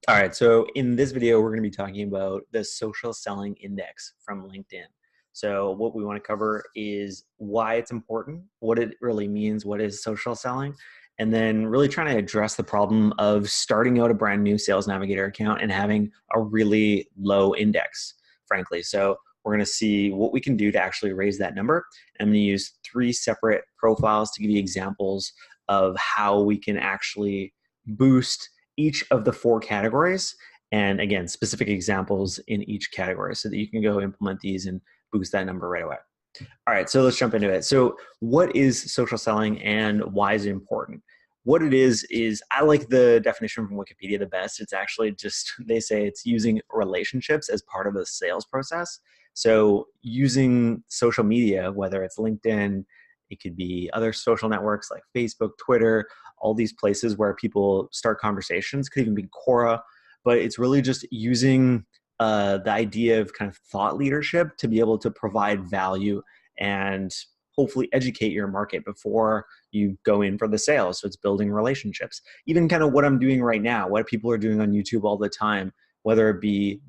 All right, so in this video, we're going to be talking about the social selling index from LinkedIn. So what we want to cover is why it's important, what it really means, what is social selling, and then really trying to address the problem of starting out a brand new Sales Navigator account and having a really low index, frankly. So we're going to see what we can do to actually raise that number. I'm going to use 3 separate profiles to give you examples of how we can actually boost each of the 4 categories, and again, specific examples in each category so that you can go implement these and boost that number right away. All right, so let's jump into it. So what is social selling and why is it important? What it is I like the definition from Wikipedia the best. It's actually just, they say it's using relationships as part of the sales process. So using social media, whether it's LinkedIn, it could be other social networks like Facebook, Twitter, all these places where people start conversations, could even be Quora, but it's really just using the idea of kind of thought leadership to be able to provide value and hopefully educate your market before you go in for the sale. So it's building relationships. Even kind of what I'm doing right now, what people are doing on YouTube all the time, whether it be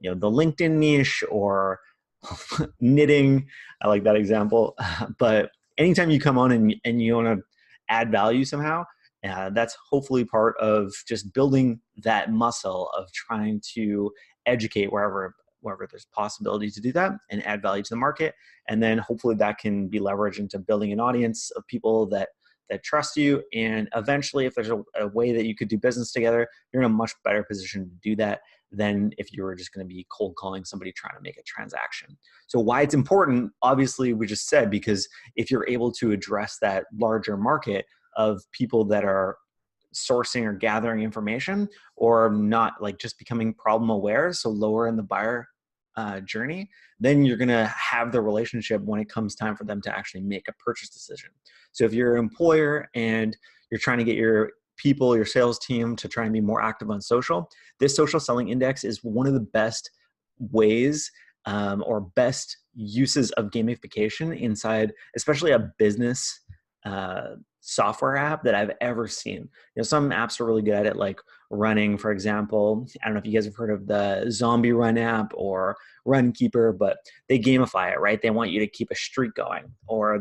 the LinkedIn niche or knitting. I like that example. But anytime you come on and you want to add value somehow, that's hopefully part of just building that muscle of trying to educate wherever there's possibility to do that and add value to the market. And then hopefully that can be leveraged into building an audience of people that trust you. And eventually, if there's a way that you could do business together, you're in a much better position to do that than if you were just going to be cold calling somebody trying to make a transaction. So why it's important, obviously, we just said, because if you're able to address that larger market of people that are sourcing or gathering information or not, like just becoming problem aware, so lower in the buyer journey, then you're going to have the relationship when it comes time for them to actually make a purchase decision. So if you're an employer and you're trying to get your people, your sales team to try and be more active on social, this social selling index is one of the best ways or best uses of gamification inside, especially a business software app that I've ever seen. Some apps are really good at it, like running, for example. I don't know if you guys have heard of the Zombie Run app or Runkeeper, but they gamify it, right? They want you to keep a streak going, or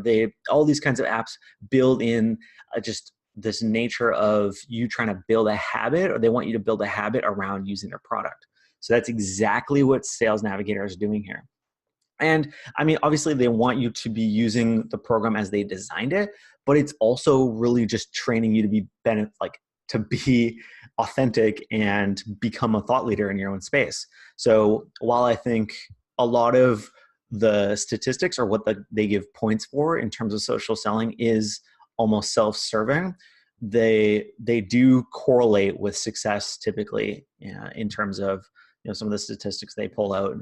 all these kinds of apps build in just this nature of you trying to build a habit, or they want you to build a habit around using their product. So that's exactly what Sales Navigator is doing here. And I mean, obviously they want you to be using the program as they designed it, but it's also really just training you to be to be authentic and become a thought leader in your own space. So while I think a lot of the statistics or what they give points for in terms of social selling is almost self-serving, they do correlate with success typically, in terms of some of the statistics they pull out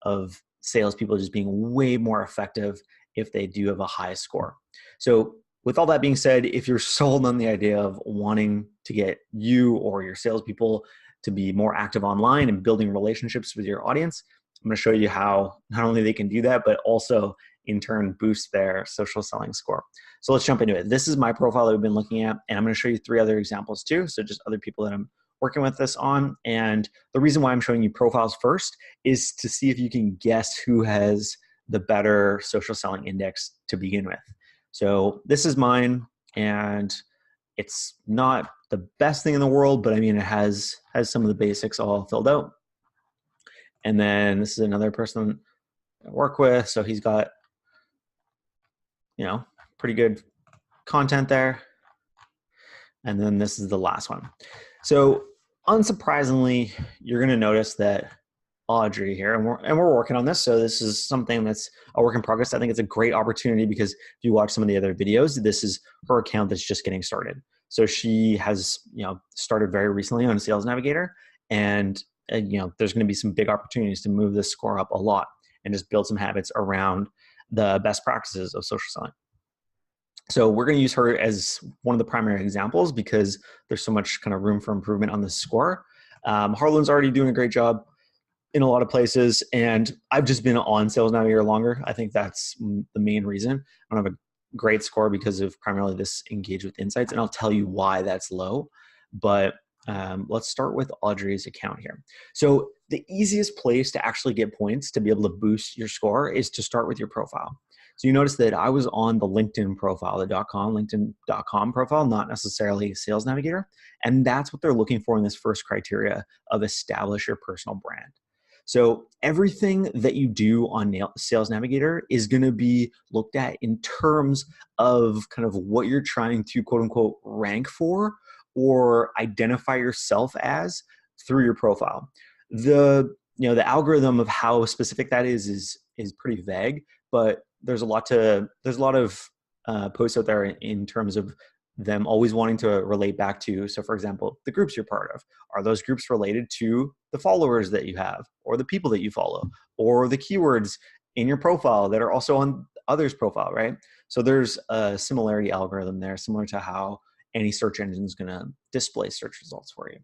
of salespeople just being way more effective if they do have a high score. So with all that being said, if you're sold on the idea of wanting to get you or your salespeople to be more active online and building relationships with your audience, I'm going to show you how not only they can do that, but also in turn boost their social selling score. So let's jump into it. This is my profile that we've been looking at, and I'm going to show you 3 other examples too. So just other people that I'm working with this on. And the reason why I'm showing you profiles first is to see if you can guess who has the better social selling index to begin with. So this is mine, and it's not the best thing in the world, but I mean, it has some of the basics all filled out. And then this is another person I work with. So he's got, pretty good content there. And then this is the last one. So unsurprisingly, you're going to notice that Audrey here, and we're working on this. So this is something that's a work in progress. I think it's a great opportunity because if you watch some of the other videos, this is her account that's just getting started. So she has, started very recently on Sales Navigator, and there's going to be some big opportunities to move this score up a lot and just build some habits around the best practices of social selling. So we're going to use her as one of the primary examples because there's so much kind of room for improvement on this score. Harlan's already doing a great job in a lot of places, and I've just been on Sales Navigator longer. I think that's the main reason. I don't have a great score because of primarily this Engage with Insights, and I'll tell you why that's low. But Let's start with Audrey's account here. So the easiest place to actually get points to be able to boost your score is to start with your profile. So you notice that I was on the LinkedIn profile, the LinkedIn.com profile, not necessarily Sales Navigator. And that's what they're looking for in this first criteria of establish your personal brand. So everything that you do on Sales Navigator is going to be looked at in terms of kind of what you're trying to quote unquote rank for or identify yourself as through your profile. The algorithm of how specific that is pretty vague, but there's a lot of posts out there in terms of them always wanting to relate back to. So for example, the groups you're part of, are those groups related to the followers that you have or the people that you follow or the keywords in your profile that are also on others' profile, right? So there's a similarity algorithm there, similar to how any search engine is going to display search results for you.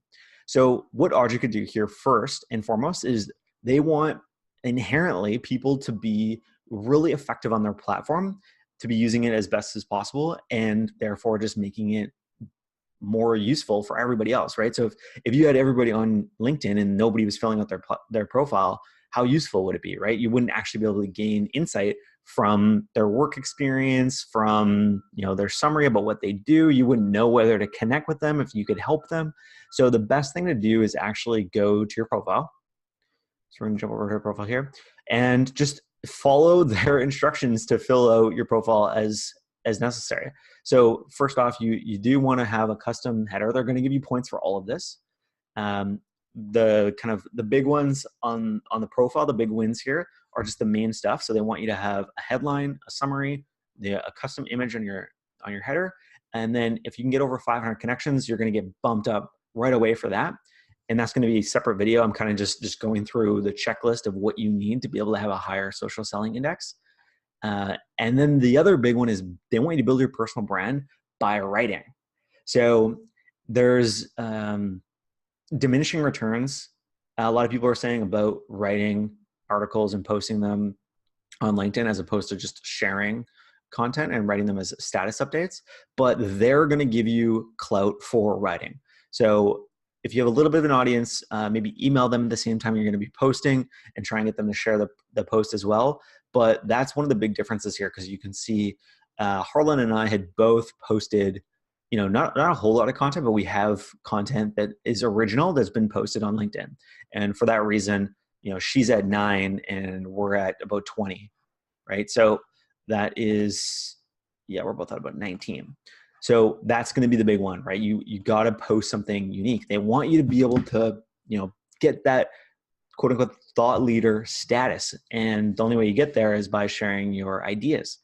So what Audrey could do here first and foremost is they want inherently people to be really effective on their platform, to be using it as best as possible, and therefore just making it more useful for everybody else, right? So if you had everybody on LinkedIn and nobody was filling out their profile, how useful would it be, right? You wouldn't actually be able to gain insight from their work experience, from their summary about what they do. You wouldn't know whether to connect with them, if you could help them. So the best thing to do is actually go to your profile. So we're gonna jump over to her profile here and just follow their instructions to fill out your profile as necessary. So first off, you do want to have a custom header. They're going to give you points for all of this. The big ones on the profile, the big wins here are just the main stuff. So they want you to have a headline, a summary, a custom image on your header, and then if you can get over 500 connections, you're going to get bumped up right away for that. And that's going to be a separate video. I'm kind of just going through the checklist of what you need to be able to have a higher social selling index. And then the other big one is they want you to build your personal brand by writing. So there's diminishing returns. A lot of people are saying about writing articles and posting them on LinkedIn as opposed to just sharing content and writing them as status updates, but they're going to give you clout for writing. So if you have a little bit of an audience, maybe email them at the same time you're going to be posting and try and get them to share the post as well. But that's one of the big differences here, because you can see Harlan and I had both posted, not a whole lot of content, but we have content that is original that's been posted on LinkedIn. And for that reason, she's at 9 and we're at about 20, right? So that is, we're both at about 19. So that's going to be the big one, right? You got to post something unique. They want you to be able to, get that quote unquote thought leader status. And the only way you get there is by sharing your ideas.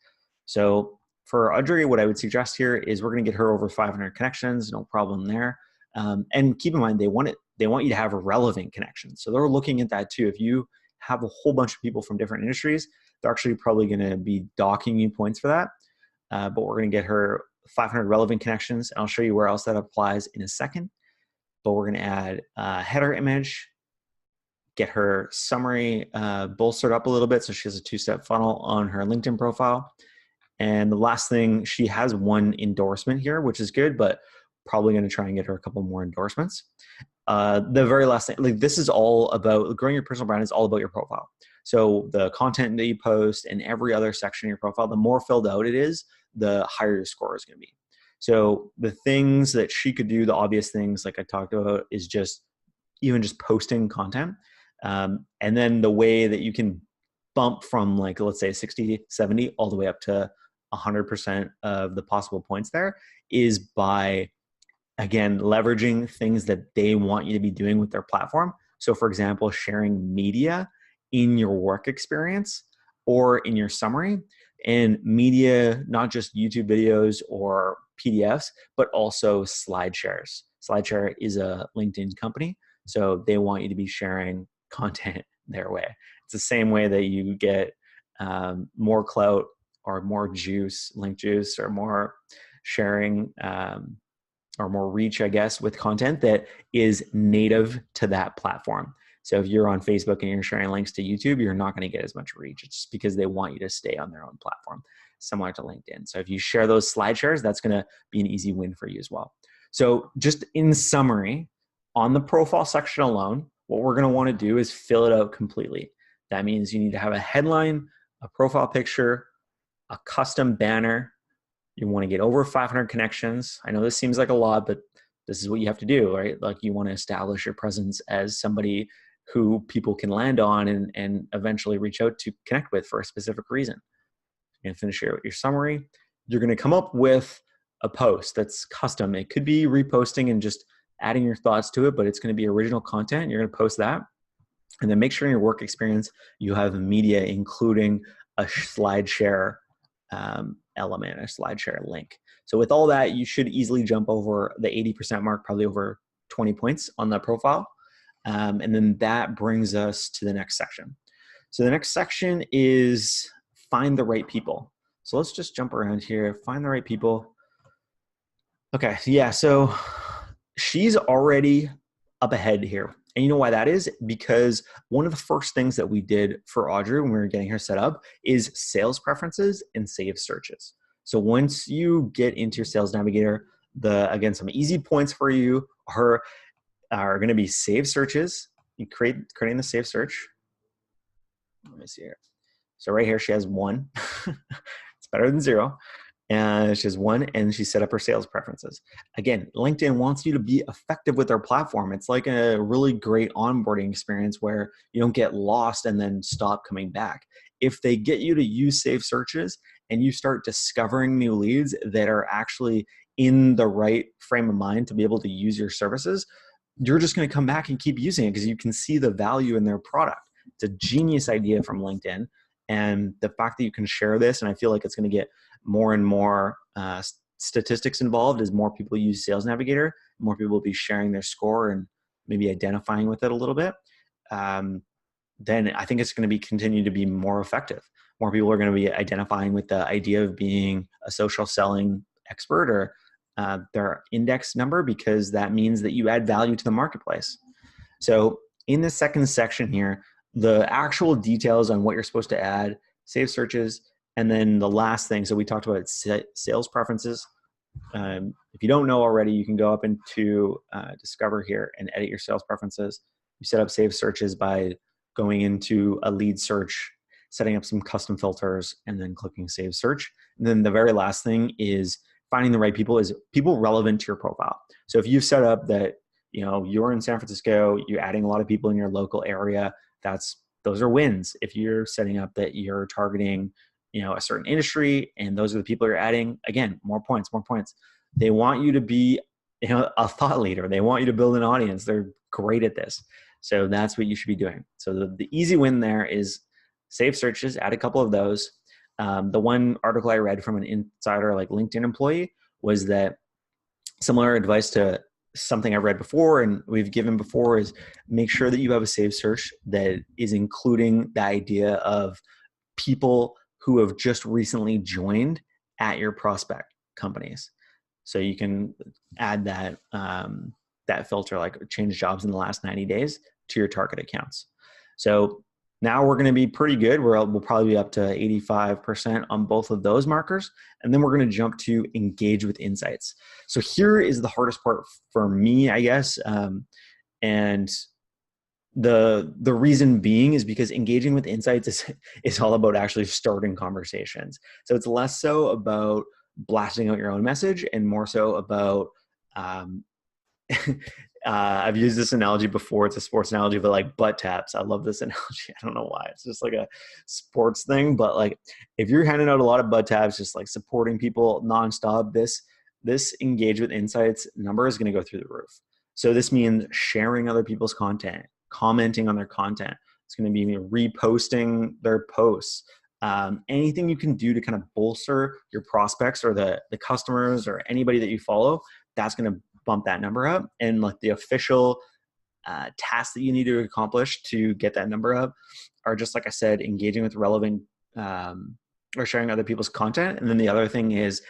So for Audrey, what I would suggest here is we're going to get her over 500 connections, no problem there. And keep in mind, they want you to have relevant connections. So they're looking at that too. If you have a whole bunch of people from different industries, they're actually probably going to be docking you points for that. But we're going to get her 500 relevant connections. And I'll show you where else that applies in a second. But we're going to add a header image, get her summary bolstered up a little bit so she has a 2-step funnel on her LinkedIn profile. And the last thing, she has one endorsement here, which is good, but probably going to try and get her a couple more endorsements. The very last thing, this is all about growing your personal brand, is all about your profile. So the content that you post and every other section of your profile, the more filled out it is, the higher your score is going to be. So the things that she could do, the obvious things like I talked about, is just posting content. And then the way that you can bump from let's say 60, 70, all the way up to 100% of the possible points there is by, again, leveraging things that they want you to be doing with their platform. So for example, sharing media in your work experience or in your summary, and media, not just YouTube videos or PDFs, but also SlideShares. SlideShare is a LinkedIn company, so they want you to be sharing content their way. It's the same way that you get more clout or more juice, link juice, or more sharing or more reach, I guess, with content that is native to that platform. So if you're on Facebook and you're sharing links to YouTube, you're not going to get as much reach. It's just because they want you to stay on their own platform, similar to LinkedIn. So if you share those SlideShares, that's going to be an easy win for you as well. So just in summary, On the profile section alone, what we're going to want to do is fill it out completely. That means you need to have a headline, a profile picture, a custom banner. You want to get over 500 connections. I know this seems like a lot, but this is what you have to do, right? Like you want to establish your presence as somebody who people can land on and eventually reach out to connect with for a specific reason. You're going to finish your summary. You're going to come up with a post that's custom. It could be reposting and just adding your thoughts to it, but it's going to be original content. You're going to post that. And then make sure in your work experience, you have media, including a slide share element, a slide share link. So with all that, you should easily jump over the 80% mark, probably over 20 points on the profile. And then that brings us to the next section. So the next section is find the right people. So let's just jump around here, find the right people. Okay, yeah, so she's already up ahead here. And you know why that is? Because one of the first things that we did for Audrey when we were getting her set up is sales preferences and saved searches. So once you get into your Sales Navigator, again, some easy points for you are going to be saved searches. You creating the saved search. Let me see here. So right here, she has 1. It's better than 0. And she has 1, and she set up her sales preferences. Again, LinkedIn wants you to be effective with their platform. It's like a really great onboarding experience where you don't get lost and then stop coming back. If they get you to use saved searches and you start discovering new leads that are actually in the right frame of mind to be able to use your services, you're just going to come back and keep using it because you can see the value in their product. It's a genius idea from LinkedIn. And the fact that you can share this, and I feel like it's going to get more and more statistics involved as more people use Sales Navigator, more people will be sharing their score and maybe identifying with it a little bit, then I think it's going to continue to be more effective. More people are going to be identifying with the idea of being a social selling expert or their index number, because that means that you add value to the marketplace. So in the second section here, the actual details on what you're supposed to add, save searches, and then the last thing, so we talked about sales preferences. If you don't know already, you can go up into Discover here and edit your sales preferences. You set up save searches by going into a lead search, setting up some custom filters, and then clicking save search. And then the very last thing is finding the right people, is people relevant to your profile. So if you've set up that you're in San Francisco, you're adding a lot of people in your local area, those are wins. If you're setting up that you're targeting a certain industry and those are the people you're adding, again, more points. They want you to be a thought leader. They want you to build an audience. They're great at this. So that's what you should be doing. So the easy win there is save searches, add a couple of those. The one article I read from an insider, like LinkedIn employee, was that similar advice to something I've read before and we've given before, is make sure that you have a save search that is including the idea of people who have just recently joined at your prospect companies. So you can add that that filter, like change jobs in the last 90 days to your target accounts. So now we're going to be pretty good. We'll probably be up to 85% on both of those markers. And then we're going to jump to engage with insights. So here is the hardest part for me, I guess. And the reason being is because engaging with insights is all about actually starting conversations. So it's less so about blasting out your own message and more so about I've used this analogy before. It's a sports analogy, but like butt taps. I love this analogy. I don't know why. It's just like a sports thing. But like if you're handing out a lot of butt taps, just like supporting people nonstop, this engage with insights number is going to go through the roof. So this means sharing other people's content, commenting on their content. It's going to be reposting their posts. Anything you can do to kind of bolster your prospects or the customers or anybody that you follow, that's going to bump that number up. And like the official tasks that you need to accomplish to get that number up are just, like I said, engaging with relevant or sharing other people's content. And then the other thing is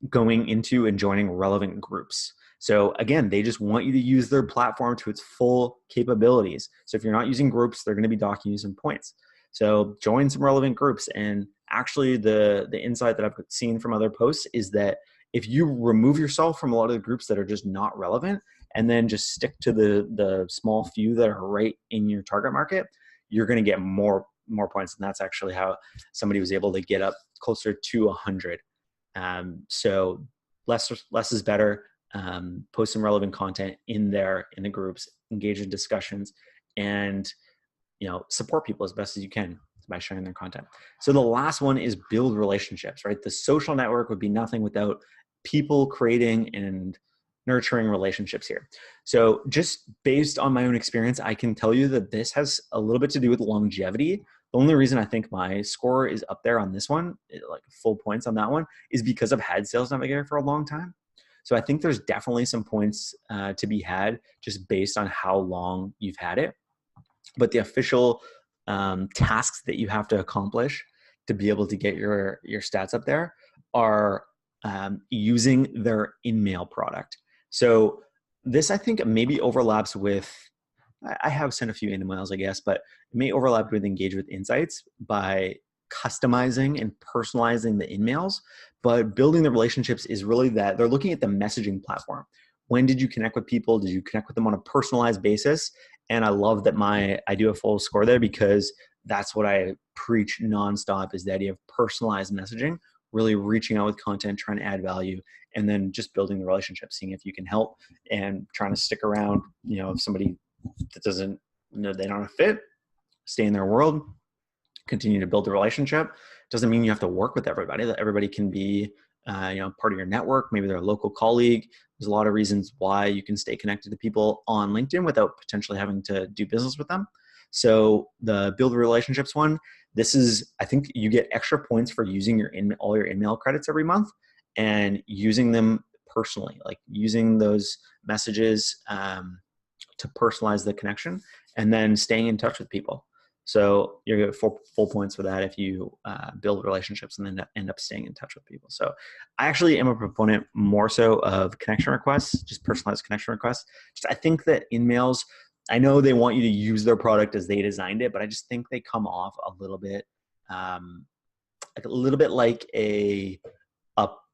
going into and joining relevant groups. So again, they just want you to use their platform to its full capabilities. So if you're not using groups, they're going to be docking you some points. So join some relevant groups. And actually the insight that I've seen from other posts is that if you remove yourself from a lot of the groups that are just not relevant and then just stick to the small few that are right in your target market, you're going to get more points. And that's actually how somebody was able to get up closer to 100. So less is better. Post some relevant content in the groups, engage in discussions, and support people as best as you can by sharing their content. So the last one is build relationships, right? The social network would be nothing without people creating and nurturing relationships here. So just based on my own experience, I can tell you that this has a little bit to do with longevity. The only reason I think my score is up there on this one, like full points on that one, is because I've had Sales Navigator for a long time. So I think there's definitely some points to be had just based on how long you've had it. But the official tasks that you have to accomplish to be able to get your stats up there are using their InMail product. So this, I think, maybe overlaps with, I have sent a few InMails, I guess, but it may overlap with Engage with Insights by customizing and personalizing the InMails. But building the relationships is really that they're looking at the messaging platform. When did you connect with people? Did you connect with them on a personalized basis? And I love that I do a full score there, because that's what I preach nonstop, is the idea of personalized messaging, really reaching out with content, trying to add value, and then just building the relationship, seeing if you can help and trying to stick around. If somebody that doesn't, they don't fit, stay in their world, continue to build the relationship. Doesn't mean you have to work with everybody. That everybody can be part of your network. Maybe they're a local colleague. There's a lot of reasons why you can stay connected to people on LinkedIn without potentially having to do business with them. So the build relationships one, this is, I think you get extra points for using all your InMail credits every month and using them personally, like using those messages to personalize the connection, and then staying in touch with people. So you get full points for that if you build relationships and then end up staying in touch with people. So I actually am a proponent more so of connection requests, just personalized connection requests. I think that InMails, I know they want you to use their product as they designed it, but I just think they come off a little bit like a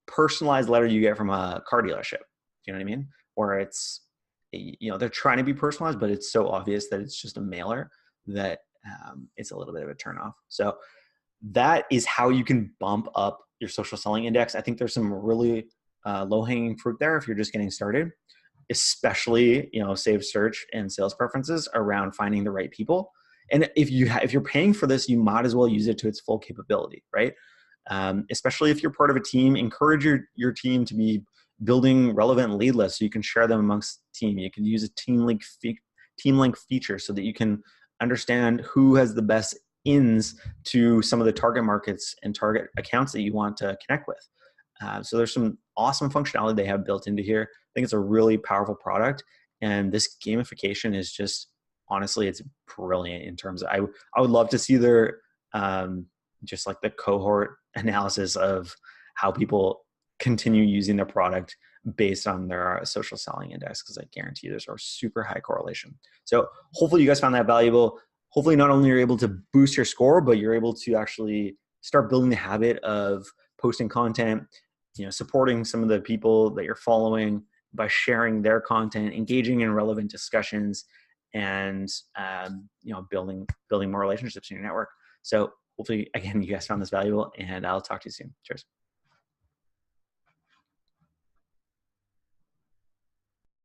personalized letter you get from a car dealership. You know what I mean? Where it's, they're trying to be personalized, but it's so obvious that it's just a mailer that it's a little bit of a turnoff. So that is how you can bump up your social selling index. I think there's some really low-hanging fruit there if you're just getting started, especially save search and sales preferences around finding the right people. And if you're paying for this, you might as well use it to its full capability, right? Especially if you're part of a team, encourage your team to be building relevant lead lists so you can share them amongst the team. You can use a team link feature so that you can understand who has the best ins to some of the target markets and target accounts that you want to connect with. So there's some awesome functionality they have built into here. I think it's a really powerful product, and this gamification is just, honestly, it's brilliant in terms of, I would love to see their just like the cohort analysis of how people continue using their product based on their social selling index, because I guarantee there's a super high correlation. So hopefully you guys found that valuable. Hopefully not only you're able to boost your score, but you're able to actually start building the habit of posting content, supporting some of the people that you're following by sharing their content, engaging in relevant discussions, and building more relationships in your network. So hopefully, again, you guys found this valuable, and I'll talk to you soon. Cheers.